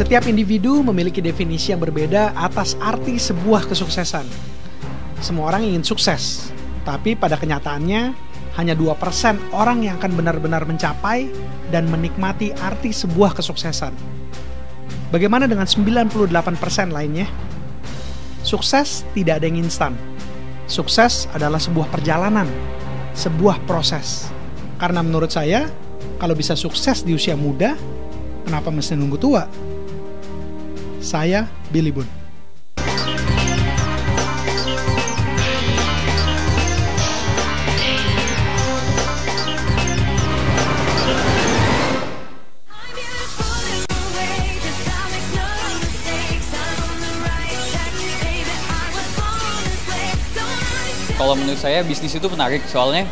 Setiap individu memiliki definisi yang berbeda atas arti sebuah kesuksesan. Semua orang ingin sukses, tapi pada kenyataannya hanya 2% orang yang akan benar-benar mencapai dan menikmati arti sebuah kesuksesan. Bagaimana dengan 98% lainnya? Sukses tidak ada yang instan. Sukses adalah sebuah perjalanan, sebuah proses. Karena menurut saya, kalau bisa sukses di usia muda, kenapa mesti nunggu tua? Saya Billy Boon. Kalau menurut saya bisnis itu menarik, soalnya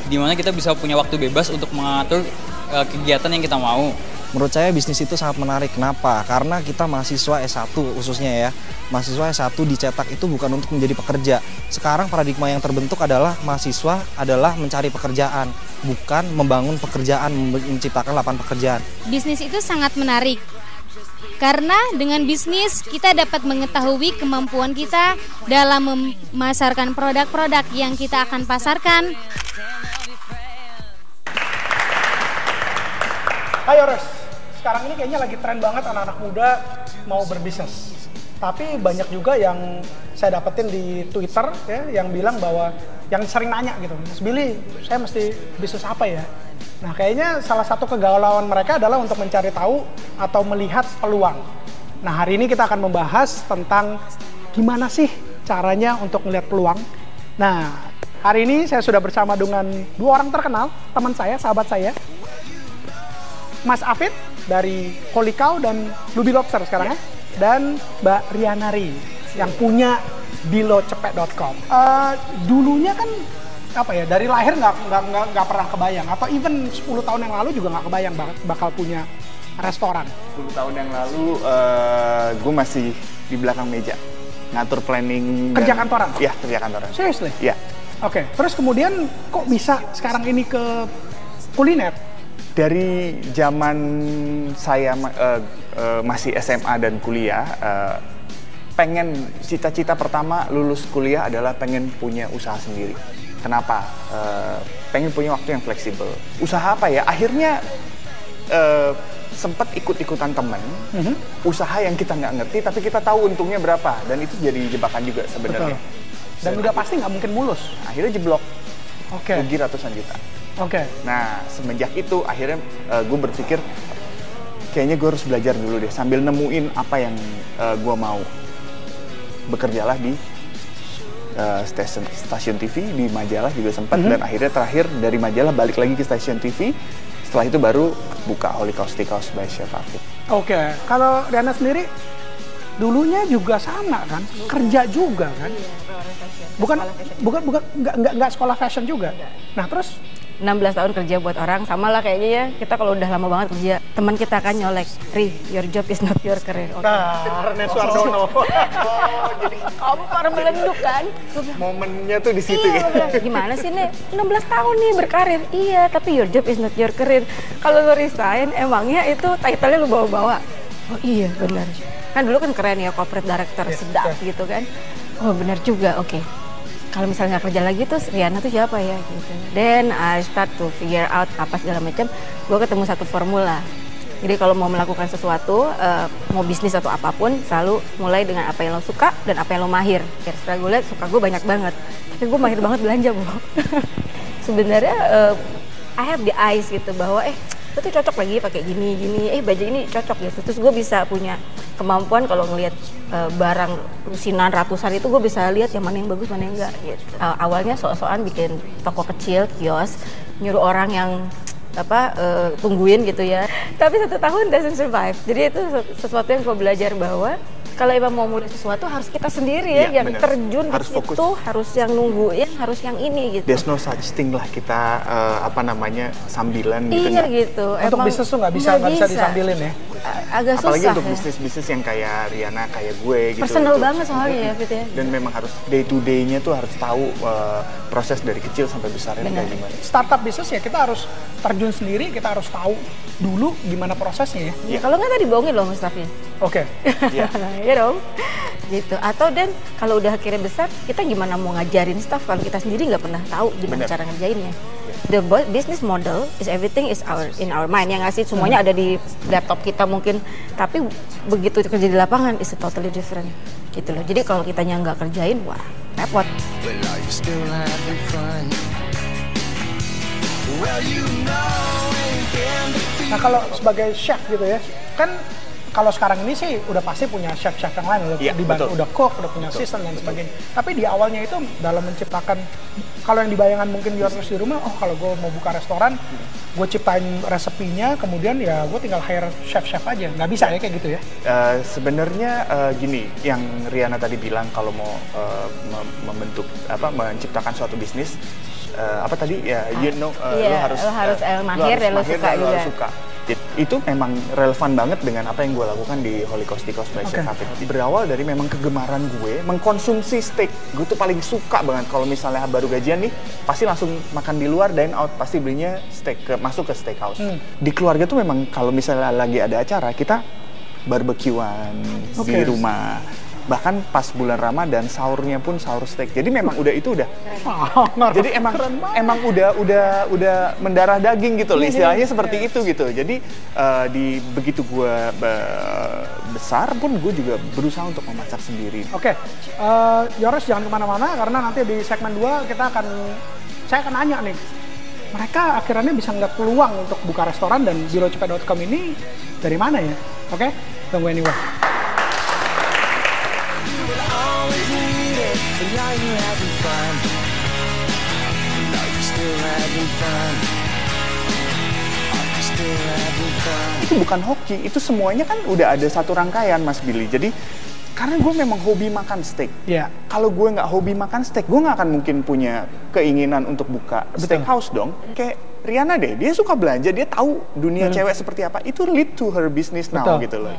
dimana kita bisa punya waktu bebas untuk mengatur kegiatan yang kita mau. Menurut saya bisnis itu sangat menarik. Kenapa? Karena kita mahasiswa S1 khususnya ya. Mahasiswa S1 dicetak itu bukan untuk menjadi pekerja. Sekarang paradigma yang terbentuk adalah mahasiswa adalah mencari pekerjaan, bukan membangun pekerjaan, menciptakan lapangan pekerjaan. Bisnis itu sangat menarik. Karena dengan bisnis kita dapat mengetahui kemampuan kita dalam memasarkan produk-produk yang kita akan pasarkan. Ayo Res, sekarang ini kayaknya lagi tren banget anak-anak muda mau berbisnis. Tapi banyak juga yang saya dapetin di Twitter ya, yang bilang bahwa yang sering nanya gitu, Mas Billy, saya mesti bisnis apa ya? Nah kayaknya salah satu kegalauan mereka adalah untuk mencari tahu atau melihat peluang. Nah hari ini kita akan membahas tentang gimana sih caranya untuk melihat peluang. Nah hari ini saya sudah bersama dengan dua orang terkenal, teman saya, sahabat saya, Mas Afid dari Kolikau dan Lubi Lobster sekarang ya, dan Mbak Rianari yang punya bilocepet.com. Dulunya kan apa ya, dari lahir nggak pernah kebayang, atau even 10 tahun yang lalu juga nggak kebayang bakal punya restoran. 10 tahun yang lalu gue masih di belakang meja ngatur planning. Kerja kantoran? Iya, kerja kantoran. Seriously? Iya. Oke, terus kemudian kok bisa sekarang ini ke kuliner? Dari zaman saya masih SMA dan kuliah, pengen cita-cita pertama lulus kuliah adalah pengen punya usaha sendiri. Kenapa? Pengen punya waktu yang fleksibel. Usaha apa ya? Akhirnya sempat ikut-ikutan temen, usaha yang kita nggak ngerti tapi kita tahu untungnya berapa, dan itu jadi jebakan juga sebenarnya. Dan udah pasti nggak mungkin mulus. Akhirnya jeblok, Oke. rugi ratusan juta. Oke. Nah semenjak itu akhirnya gue berpikir kayaknya gue harus belajar dulu deh sambil nemuin apa yang gue mau. Bekerjalah di stasiun TV, di majalah juga sempat, dan akhirnya terakhir dari majalah balik lagi ke stasiun TV. Setelah itu baru buka Holy Cow Steakhouse by Chef Afid. Oke, kalau Riana sendiri dulunya juga sama kan, kerja juga kan? Nggak sekolah fashion juga. Nah terus 16 tahun kerja buat orang, sama lah kayaknya ya. Kita kalau udah lama banget kerja, teman kita kan nyolek, Ri, your job is not your career. Okay. Nah, Rene Suardono. Jadi kamu parah melenduk kan? Momennya tuh di situ iya, ya. Gimana sih nih, 16 tahun nih berkarir. Iya, tapi your job is not your career. Kalau lo resign, emangnya itu title-nya lo bawa-bawa? Oh iya, benar. Kan dulu kan keren ya, corporate director, sedap gitu kan. Oh benar juga, oke. Kalau misalnya nggak kerja lagi tuh Riana tuh siapa ya gitu. Then I start to figure out apa segala macam. Gue ketemu satu formula. Jadi kalau mau melakukan sesuatu, mau bisnis atau apapun, selalu mulai dengan apa yang lo suka dan apa yang lo mahir. Ya, setelah gue lihat suka gue banyak banget, tapi gue mahir banget belanja, Bu. Sebenarnya I have the eyes gitu bahwa itu tuh cocok lagi pakai gini, baju ini cocok gitu. Terus gue bisa punya kemampuan kalau ngelihat barang lusinan ratusan itu gue bisa lihat yang mana yang bagus, mana yang enggak gitu. Awalnya sok-sokan bikin toko kecil, kios, nyuruh orang yang tungguin gitu ya. Tapi 1 tahun doesn't survive. Jadi itu sesuatu yang gue belajar bahwa kalau emang mau mulai sesuatu harus kita sendiri ya, yang bener. Terjun harus ke situ, harus yang nungguin, harus yang ini gitu. There's no such thing lah kita sambilan gitu. Iya gitu. Untuk bisnis tuh nggak bisa disambilin ya. agak Apalagi susah untuk ya. bisnis-bisnis yang kayak Riana, kayak gue gitu. Personal itu. banget soalnya ya, Fit ya. Dan memang harus day to day-nya tuh harus tahu proses dari kecil sampai besarnya Benar. kayak gimana. Startup bisnis ya kita harus terjun sendiri, kita harus tahu dulu gimana prosesnya ya. Ya, kalau nggak tadi bohongin loh Mustafi. Oke. Iya. Ya dong. Gitu. Atau dan kalau udah akhirnya besar, kita gimana mau ngajarin staff kalau kita sendiri nggak pernah tahu gimana Benar. cara ngerjainnya. The business model is everything is in our mind, ya nggak sih? Semuanya ada di laptop kita mungkin, tapi begitu kerja di lapangan is totally different gitu loh. Jadi kalau kitanya nggak kerjain, wah repot. Well, are you still having fun? Well, you know ain't been defeated. Nah kalau sebagai chef gitu ya, kan kalau sekarang ini sih udah pasti punya chef-chef yang lain, Iya, dibantu, betul. udah cook, udah punya assistant dan sebagainya. Tapi di awalnya itu dalam menciptakan, kalau yang dibayangkan mungkin di terus di rumah, oh kalau gue mau buka restoran, gue ciptain resepinya, kemudian ya gue tinggal hire chef-chef aja. Nggak bisa ya kayak gitu ya? Sebenarnya gini, yang Riana tadi bilang kalau mau menciptakan suatu bisnis, apa tadi ya, lo harus mahir dan lo suka juga. Harus suka. Itu memang relevan banget dengan apa yang gue lakukan di Holy Coasty Coast by Chef Hafid. Berawal dari memang kegemaran gue mengkonsumsi steak. Gue tuh paling suka banget kalau misalnya baru gajian nih, pasti langsung makan di luar, dine out, pasti belinya steak, masuk ke steakhouse. Di keluarga tuh memang kalau misalnya lagi ada acara, kita barbekyuan di rumah. Bahkan pas bulan Ramadan sahurnya pun sahur steak. Jadi memang udah itu udah. Jadi emang udah mendarah daging gitu loh, istilahnya seperti itu gitu. Jadi begitu gue besar pun gue juga berusaha untuk memasak sendiri. Oke, Yoris jangan kemana-mana karena nanti di segmen 2 saya akan nanya nih, mereka akhirnya bisa ngeliat peluang untuk buka restoran dan birocepet.com ini dari mana ya? Oke, tunggu anyway. Always needed, and now you're having fun. Now you're still having fun. Are you still having fun? Itu bukan hoki, itu semuanya kan udah ada satu rangkaian Mas Billy. Jadi karena gue memang hobi makan steak. Iya. Kalau gue nggak hobi makan steak, gue nggak akan mungkin punya keinginan untuk buka steakhouse dong. Kayak Riana deh, dia suka belanja, dia tahu dunia cewek seperti apa. Itu lead to her business now gitu loh.